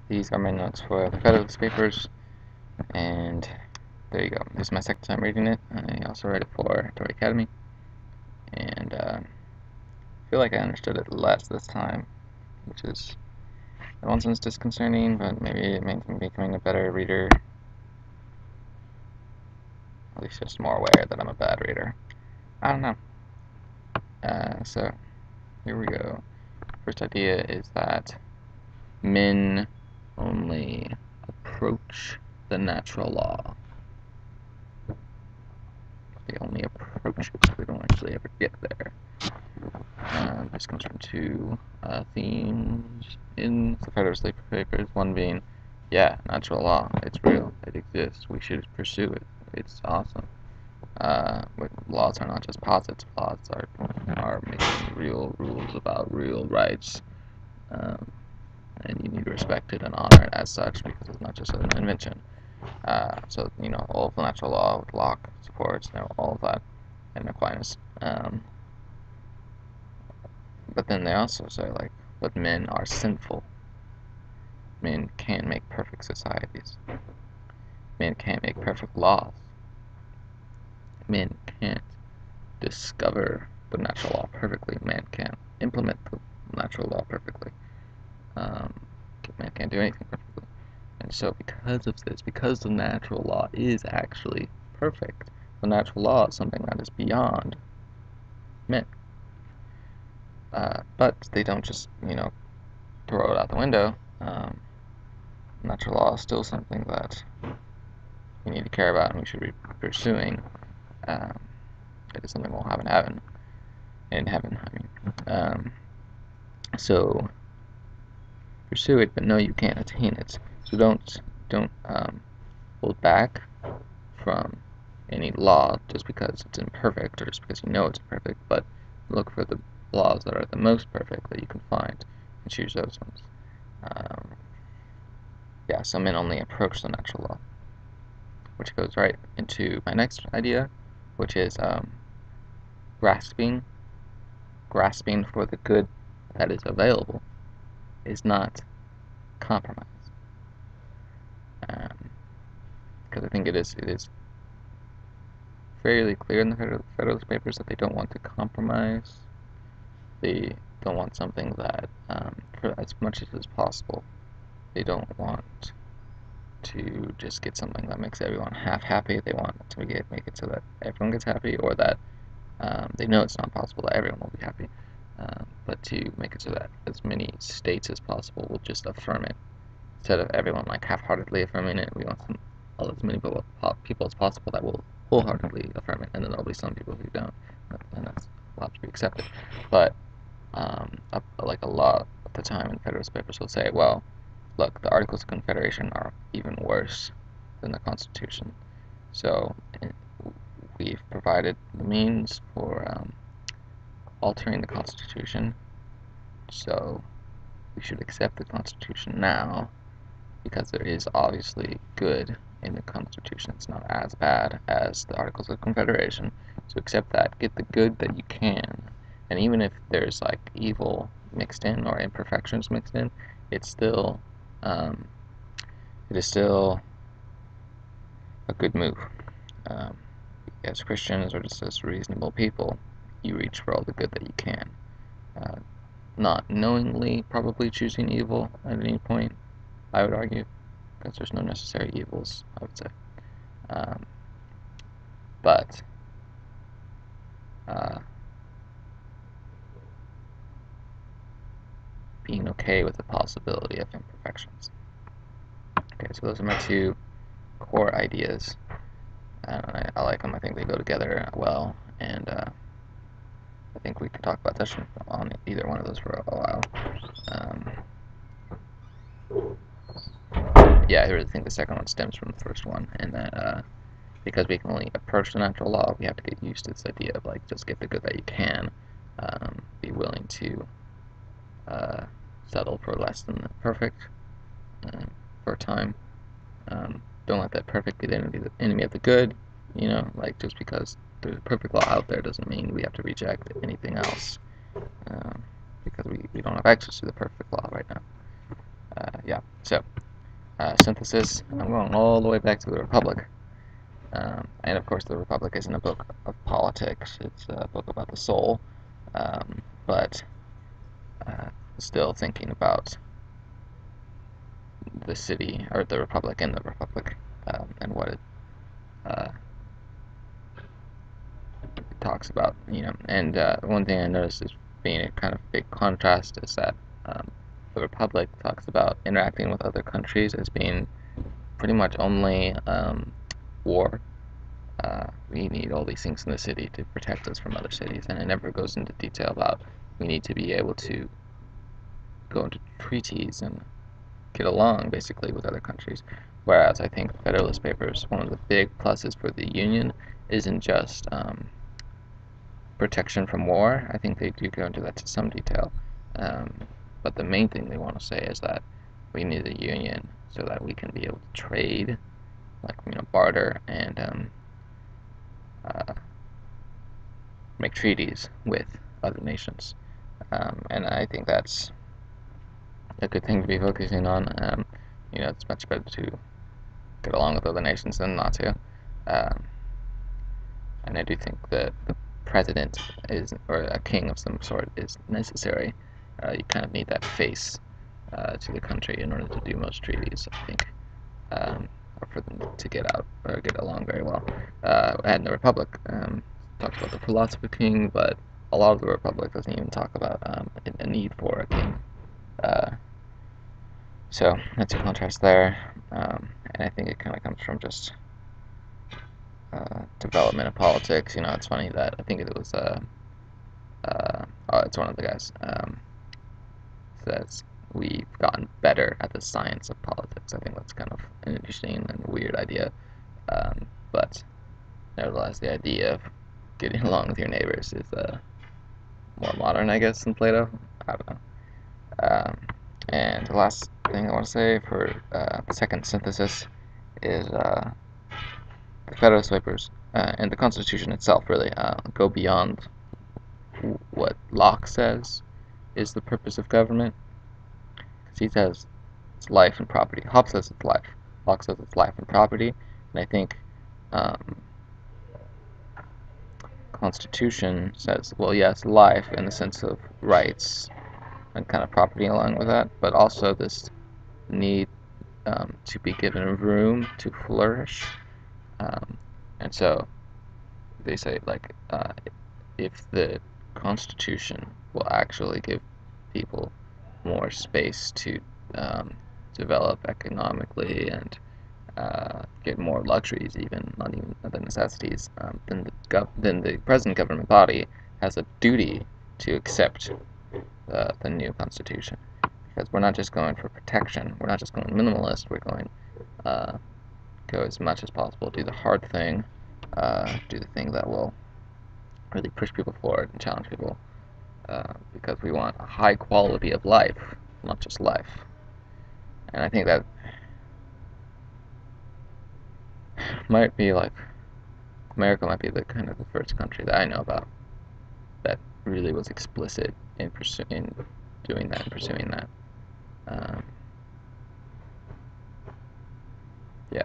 These are my notes for the Federalist Papers, and there you go. This is my second time reading it. I also read it for Tory Academy, and I feel like I understood it less this time, which is in one sense disconcerting, but maybe it makes me becoming a better reader. At least just more aware that I'm a bad reader. I don't know. So here we go. First idea is that men only approach the natural law. They only approach it. They don't actually ever get there. This comes from two themes in the Federalist Papers. One being, yeah, natural law. It's real. It exists. We should pursue it. It's awesome. Laws are not just posits. Laws are making real rules about real rights. And you need to respect it and honor it as such because it's not just an invention. So, all of the natural law with Locke supports, all of that, and Aquinas. But then they also say, but men are sinful. Men can't make perfect societies. Men can't make perfect laws. Men can't discover the natural law perfectly. Man can't implement the natural law perfectly. Man can't do anything perfectly. And so because of this, because the natural law is actually perfect, the natural law is something that is beyond men. But they don't just, throw it out the window. Natural law is still something that we need to care about and we should be pursuing. It is something we'll have in heaven. So pursue it, but no, you can't attain it. So don't hold back from any law just because it's imperfect or just because you know it's imperfect, but look for the laws that are the most perfect that you can find and choose those ones. So men only approach the natural law, which goes right into my next idea, which is grasping for the good that is available is not compromise. Because I think it is fairly clear in the Federalist Papers that they don't want to compromise. They don't want something that, for as much as is possible, they don't want to just get something that makes everyone half happy. They want to make it so that everyone gets happy, or that they know it's not possible that everyone will be happy. But to make it so that as many states as possible will just affirm it, instead of everyone half-heartedly affirming it. We want as many people as possible that will wholeheartedly affirm it, and then there'll be some people who don't, and that's will have to be accepted. But a lot of the time in Federalist Papers will say, well, look, the Articles of Confederation are even worse than the Constitution. So we've provided the means for altering the Constitution. So we should accept the Constitution now, because there is obviously good in the Constitution. It's not as bad as the Articles of Confederation. So accept that. Get the good that you can. And even if there's evil mixed in or imperfections mixed in, it's still it is still a good move. As Christians or just as reasonable people, you reach for all the good that you can. Not knowingly probably choosing evil at any point, I would argue, because there's no necessary evils, I would say. But being okay with the possibility of imperfections. Okay, so those are my two core ideas. I like them. I think they go together well, and I think we could talk about touching on either one of those for a while. I really think the second one stems from the first one, and that because we can only approach the natural law, we have to get used to this idea of just get the good that you can, be willing to settle for less than the perfect for a time. Don't let that perfect be the enemy of the good. Just because there's a perfect law out there doesn't mean we have to reject anything else, because we don't have access to the perfect law right now. Yeah, so synthesis, I'm going all the way back to the Republic. And of course, the Republic isn't a book of politics, it's a book about the soul, but still thinking about the city, or the Republic and the Republic, and what it talks about, And one thing I noticed is being a kind of big contrast is that the Republic talks about interacting with other countries as being pretty much only war. We need all these things in the city to protect us from other cities, and it never goes into detail about we need to be able to go into treaties and get along basically with other countries. Whereas I think Federalist Papers, one of the big pluses for the Union isn't just protection from war. I think they do go into that to some detail. But the main thing they want to say is that we need a union so that we can be able to trade, like barter and make treaties with other nations. And I think that's a good thing to be focusing on. It's much better to get along with other nations than not to. And I do think that the president or a king of some sort is necessary. You kind of need that face to the country in order to do most treaties, I think, or for them to get out or get along very well. And the Republic talks about the philosopher king, but a lot of the Republic doesn't even talk about a need for a king. So that's a contrast there, and I think it kind of comes from just development of politics. It's funny that I think it was it's one of the guys says we've gotten better at the science of politics. I think that's kind of an interesting and weird idea, but nevertheless, the idea of getting along with your neighbors is more modern, I guess, than Plato. I don't know. And the last thing I want to say for the second synthesis is the Federalist Papers and the Constitution itself really go beyond what Locke says is the purpose of government. Because he says it's life and property. Hobbes says it's life. Locke says it's life and property. And I think Constitution says, well, yes, life in the sense of rights and kind of property along with that, but also this need to be given room to flourish. And so they say, like, if the Constitution will actually give people more space to develop economically and get more luxuries, even not even other necessities, then the present government body has a duty to accept the new Constitution, because we're not just going for protection, we're not just going minimalist, we're going go as much as possible, do the hard thing, do the thing that will really push people forward and challenge people, because we want a high quality of life, not just life. And I think that might be like, America might be the kind of the first country that I know about that really was explicit in doing that and pursuing that. Yeah,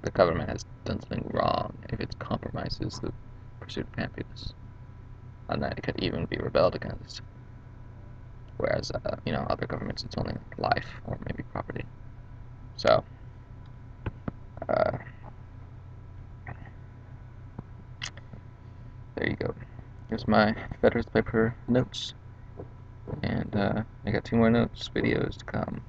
the government has done something wrong if it compromises the pursuit of happiness, and that it could even be rebelled against. Whereas, other governments, it's only life or maybe property. So, there you go. Here's my Federalist Paper notes, and I got 2 more notes videos to come.